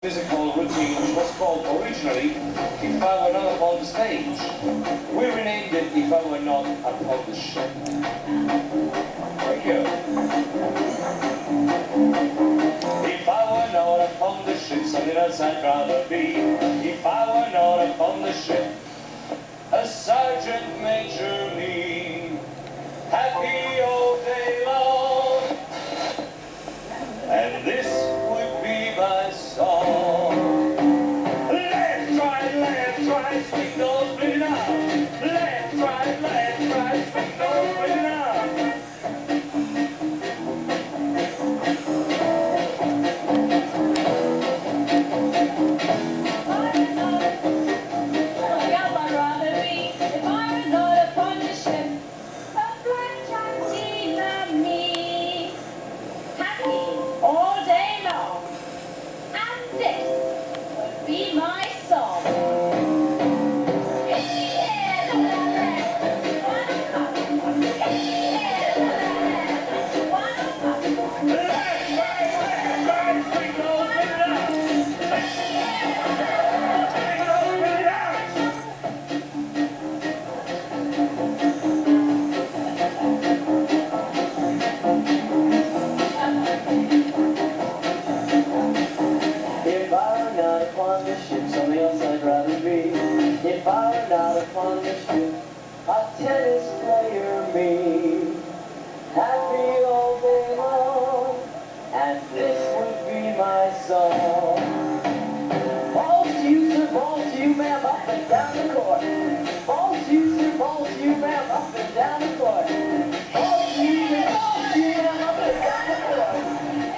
Physical routine which was called originally If I Were Not Upon the Stage. We renamed it If I Were Not Upon the Ship. Thank you. If I were not upon the ship, something else I'd rather be. If I were not upon the ship, a sergeant major me, happy all day long. And this would be my song. Left, right, swing those bleeding out. Left, right, swing those bleeding out. Be my song. Something else I'd rather be. If I were not upon the ship, a tennis player me, happy all day long, and this would be my song. Balls to you, sir, balls to you, ma'am, up and down the court. Balls to you, sir, balls to you, ma'am, up and down the court. Balls to you, sir, balls to you, ma'am, up and down the court.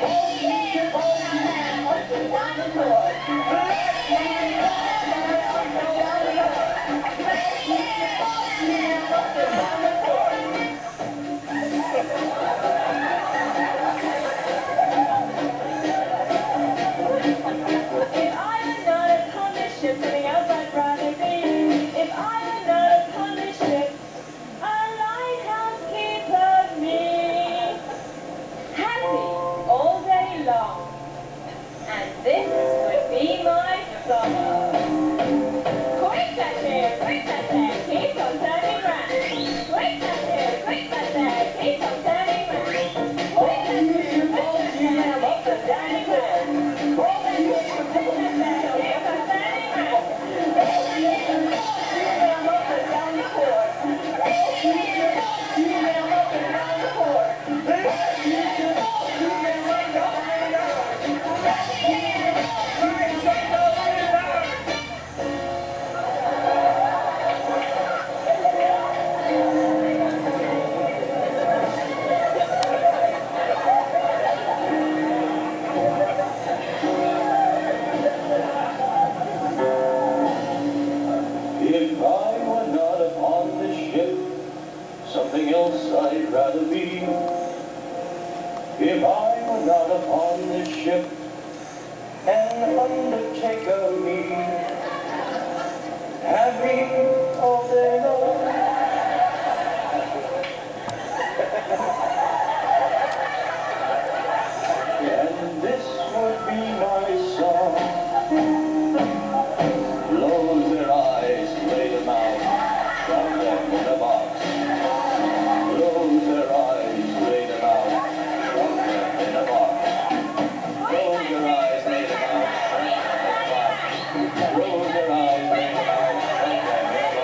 Balls to you, sir, balls to you, ma'am, up and down the court. This would be my song. Quick that chair, keep on turning round. Quick that chair, keep on turning round. Quick that chair, keep on turning round. Quick that chair, keep on turning If I were not upon the ship, something else I'd rather be. If I were not upon the ship, an undertaker me, happy all day long. And this would be my song. Close their eyes, lay them out, drop them in a box. Close their eyes, lay them out, drop them in a box. Close their eyes, lay them out, drop them in a box. Close their eyes, lay them out, drop them in a box.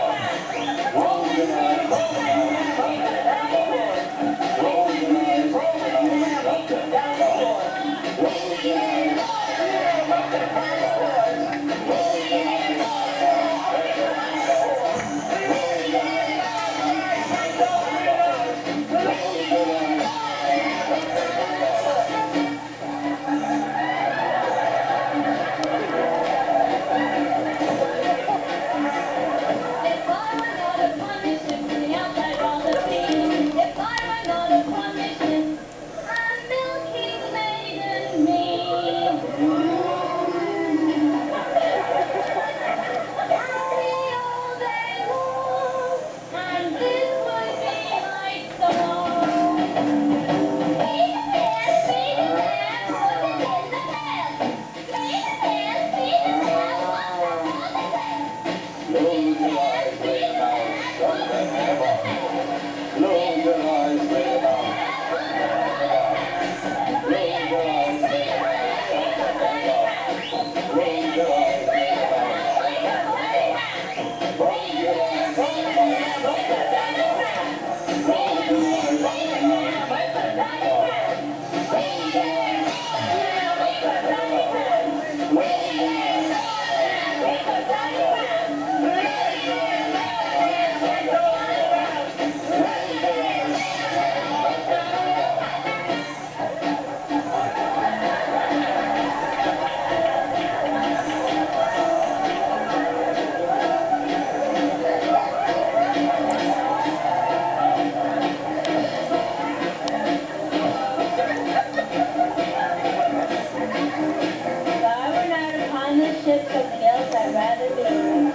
ship, something else I'd rather be.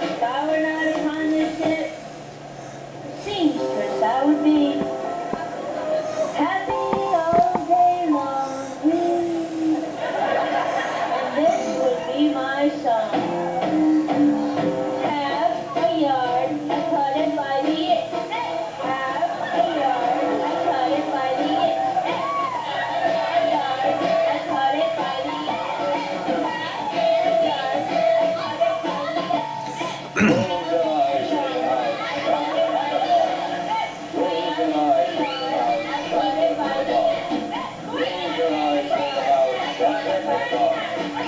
If I were not upon this ship, a seamstress I would be. Happy all day long. And this would be my song. Have a yard, I cut it by the inch. Have a yard, I cut it by the inch. A yard, I cut it by the inch. A yard, I cut it by the inch. Close your eyes, I cut it by the inch. close your eyes, I cut it by the inch. close your eyes, shut your head off.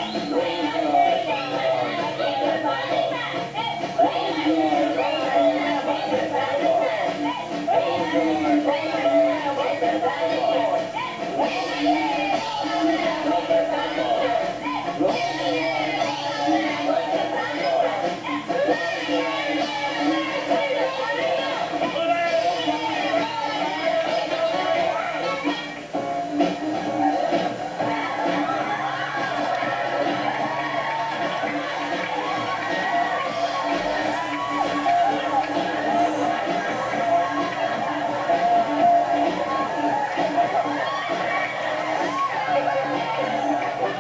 Close your eyes,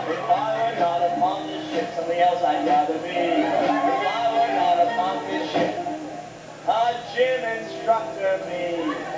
If I were not upon this ship, something else I'd rather be. If I were not upon this ship, a gym instructor me.